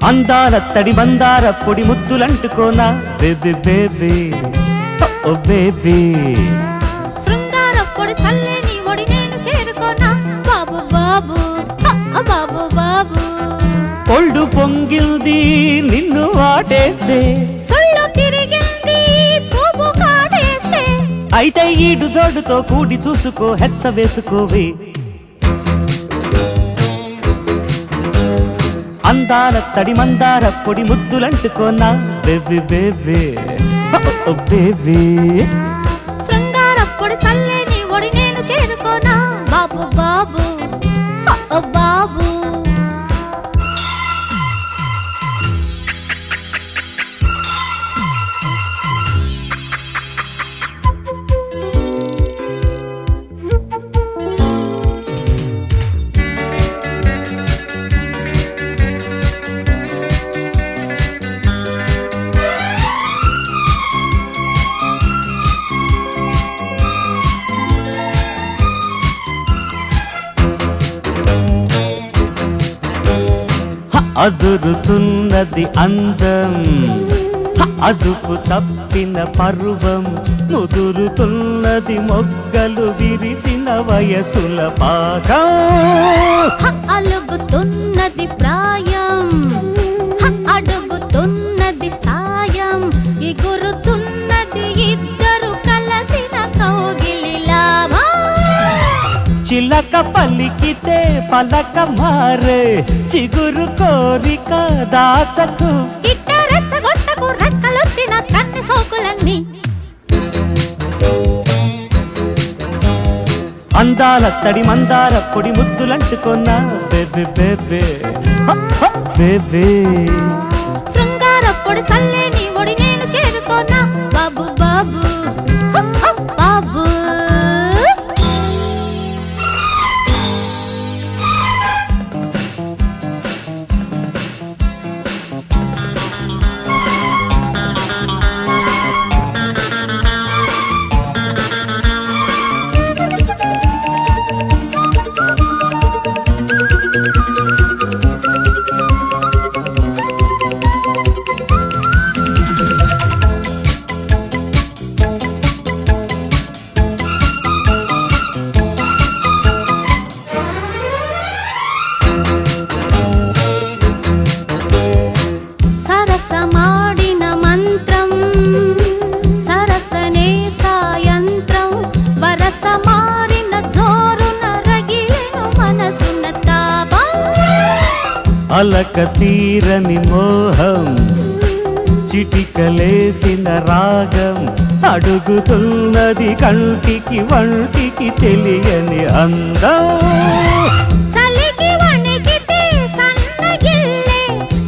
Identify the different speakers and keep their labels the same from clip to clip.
Speaker 1: అందాల తడి మందార పొడి ముద్దులంటుకోనా బేబీ బేబీ ఓ బేబీ
Speaker 2: శృంగార పొడి చల్లని ఒడి నేను చేరుకోనా బాబు బాబు బాబు బాబు
Speaker 1: ఒళ్ళు పొంగిల్ది నిన్ను వాటేస్తే
Speaker 2: సొళ్ళు తిరిగింది చూపు కాటేస్తే
Speaker 1: అయితే ఈడు జోడుతో కూడి చూసుకో హెచ్చ వేసుకోవే అందాల తడి మందార పొడి ముద్దులంటుకోనా బేబీ బేబీ ఓ బేబీ
Speaker 2: శృంగార పొడి చల్లని ఒడి నేను చేరుకోనా బాబు బాబు బాబు
Speaker 1: అదురుతున్నది అందం అదుపు తప్పిన పర్వం ముదురుతున్నది మొగ్గలు విరిసిన వయసుల పాకం
Speaker 2: అలుగుతున్నది ప్రాయం అడుగుతున్నది సాయం ఎగురుతున్నది ఇద్దరు కలసిన కౌగిలి లాభం
Speaker 1: చిలక పలికితే పలక మారే చిగురు కోరిక దాచకు
Speaker 2: ఇట్ట రెచ్చగొట్టకు రెక్కలొచ్చిన కన్నె సోకులన్నీ
Speaker 1: అందాల తడి మందార పొడి ముద్దులంటుకున్నా బేబీ బేబీ బేబీ
Speaker 2: శృంగార పొడి చల్లేని ఒడి నేను చేరుకోనా బాబు బాబు బాబు సరసమాడిన మంత్రం సరసనే సాయంత్రం వరస మారిన జోరున రగిలెను మనసున తాపం
Speaker 1: అలక తీరని మోహం చిటికలేసిన రాగం అడుగుతున్నది కంటికి వంటికి తెలియని అందం
Speaker 2: చలికి వణికితే సన్నగిల్లే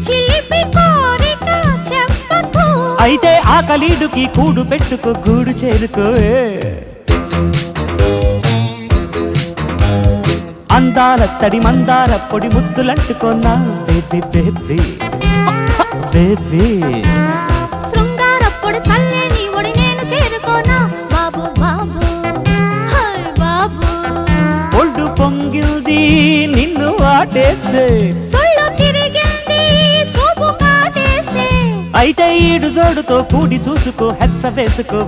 Speaker 2: చిలిపి కోరిక చెప్పకు
Speaker 1: అయితే ఆకలీడుకి కూడు పెట్టుకో గూడు చేరుకో అందాల తడి మందార పొడి ముద్దులంటుకున్నా బేబీ బేబీ బేబీ
Speaker 2: శృంగార పొడి చల్లేని ఒడి నేను చేరుకోనా బాబు బాబు హాయ్ బాబు
Speaker 1: ఒళ్ళు పొంగిల్ది నిన్ను వాటేస్తే
Speaker 2: సొళ్ళు తిరిగింది చూపు కాటేస్తే
Speaker 1: అయితే ఈడు జోడుతో కూడి చూసుకో హెచ్చ వేసుకో